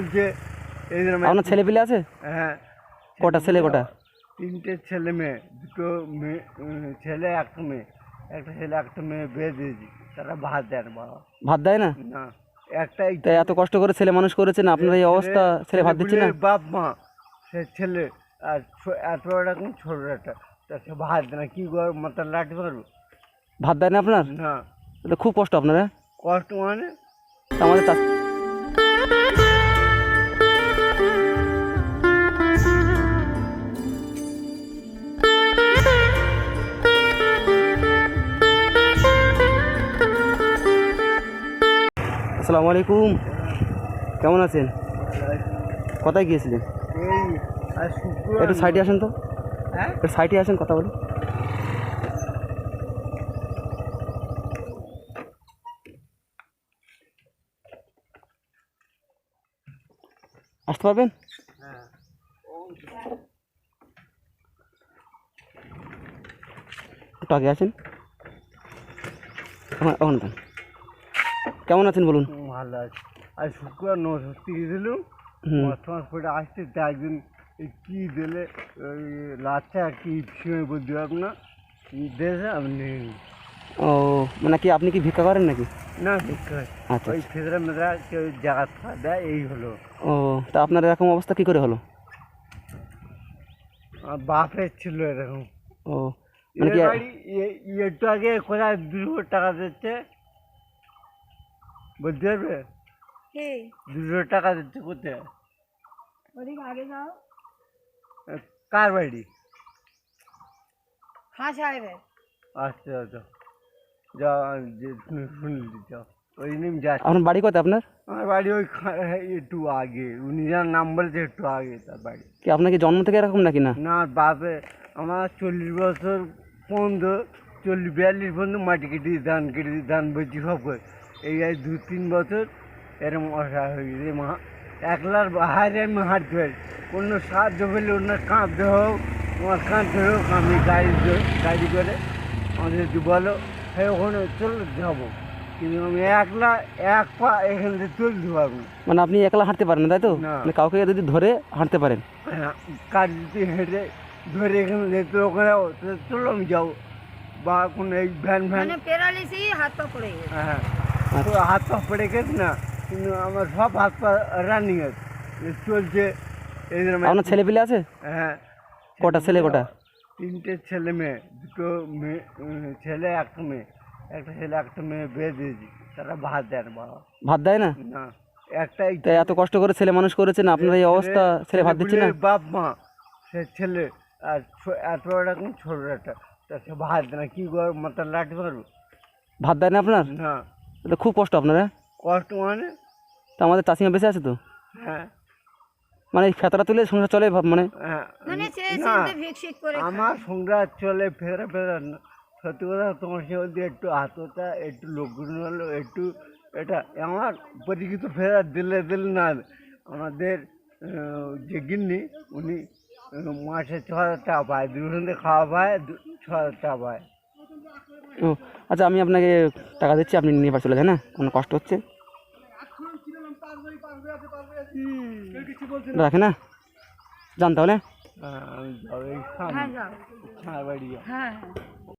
চলছে। এই আপনার ছেলে পিলে আছে? হ্যাঁ। কটা ছেলে কটা? 3টে ছেলে মেয়ে, 2টো মেয়ে, ছেলে 1টা মেয়ে। একটা ছেলে 1টা মেয়ে বিয়ে দিয়েছি, তারা ভাত দেয় না বাবা। ভাত দেয় না? না, একটাই তাই এত কষ্ট করে ছেলে মানুষ করেছেন, আপনার এই অবস্থা, ছেলে ভাত দিচ্ছে না? বাপ মা, সে ছেলে আর এত বড় এখন ছোট একটা, তা সে ভাত দেয় না, কি করে মাথা লাঠি মারবো? ভাত দেয় না আপনার? না। এটা খুব কষ্ট আপনার। হ্যাঁ, কষ্ট মানে আমাদের আসসালামু আলাইকুম, কেমন আছেন? কোথায় গিয়েছিলেন? এই আর শুক্রবার একটু সাইডে আসেন তো, হ্যাঁ একটু সাইডে আসেন, কথা বলি। আসতে পারবেন? হ্যাঁ একটু আগে আসেন। এখন কেমন আছেন বলুন? ভালো আছে। আর শুক্রবার নসস্তি গেছিলাম, মাছ করে আসতে তা একদিন কী দিলে ওই লাচ্চা কি সময় বলতে পারবো না, কি দিয়েছে আমি নিয়ে নিই। ও, মানে কি আপনি কি ভিক্ষা করেন নাকি? না ভিক্ষা, আচ্ছা ওই ফেদরা মেদরা কেউ জায়গা খাওয়া দেয়, এই হলো। ও, তা আপনার এরকম অবস্থা কি করে হলো? আমার বাপের ছিল এরকম। ও, মানে কি? বাড়ি একটু আগে কোথায় 200 টাকা দিচ্ছে বলতে পারবে? 200 টাকা দিচ্ছে কোথায়? আগে যাও। কার বাড়ি? হ্যাঁ সাহেবের। আচ্ছা আচ্ছা, যাও যে শুনলি যাও, ওই দিন যাচ্ছি। আপনার বাড়ি কোথায় আপনার? আমার বাড়ি ওই একটু আগে, উনি যার নাম বলছে একটু আগে তার বাড়ি। কি আপনার কি জন্ম থেকে এরকম নাকি? না না, বাপে আমার 40 বছর পর্যন্ত, 40-42 পর্যন্ত মাটি কেটে ধান বলছি সব করে। এই 2-3 বছর এরকম অসহায় হয়ে গেছে। একলার বাইরে আমি হাঁটতে পারি, কোনো সাহায্য পেলে ওনার কাঁদতে হোক, আমার কাঁদতে হোক, আমি গাড়ি করে আমাদের যদি বলো হ্যাঁ ওখানে চলে যাবো, কিন্তু আমি একলা এক পা এখান থেকে চলতে পারবো না। মানে আপনি একলা হাঁটতে পারেন না, তাই তো? না। মানে কাউকে যদি ধরে হাঁটতে পারেন? হ্যাঁ, কাজ যদি হেঁটে ধরে এখানে যেতে ওখানে চলো আমি যাবো, বা কোনো এই ভ্যান মানে প্যারালিসিস, হাত পা পড়ে গেছে। হ্যাঁ, তো হাত পা পড়ে গেছে না, কিন্তু আমার সব হাত পা রানিং আছে, চলছে। এই আপনার ছেলে পিলে আছে? হ্যাঁ। কটা ছেলে কটা? 3টে ছেলে মেয়ে, 2টো মেয়ে, ছেলে 1টা মেয়ে। একটা ছেলে 1টা মেয়ে বিয়ে দিয়েছি, তারা ভাত দেয় না বাবা। ভাত দেয় না? না, একটাই তাই এত কষ্ট করে ছেলে মানুষ করেছেন, আপনার এই অবস্থা, ছেলে ভাত দিচ্ছে না? বাপ মা, সে ছেলে আর এত বড় এখন ছোট একটা, তা সে ভাত দেয় না, কি করে মাথা লাঠি মারবো? ভাত দেয় না আপনার? না। এটা খুব কষ্ট আপনার। হ্যাঁ, কষ্ট মানে তা আমাদের চাষিমা বেঁচে আছে তো? হ্যাঁ মানে এই ফেতরা তুলে সংসার চলে মানে? হ্যাঁ। মানে না, ভিক্ষিক করে আমার সংসার চলে ফেরা ফেরা না। সত্যি কথা তোমার সে বলতে একটু আততা, একটু লোকগুলো হলো, একটু এটা আমার পরিচিত ফেরা দিলে না। আমাদের যে গিন্নি, উনি মাসে 6,000 টাকা পায়, 2 খাওয়া পায়, 6,000 টাকা পায়। ও আচ্ছা, আমি আপনাকে টাকা দিচ্ছি, আপনি নিয়ে বাড়ি চলে যান। না, কোনো কষ্ট হচ্ছে? রাখে না, যান তাহলে। আমি যাবো এই হ্যাঁ যাও। বাড়ি যাও। হ্যাঁ হ্যাঁ।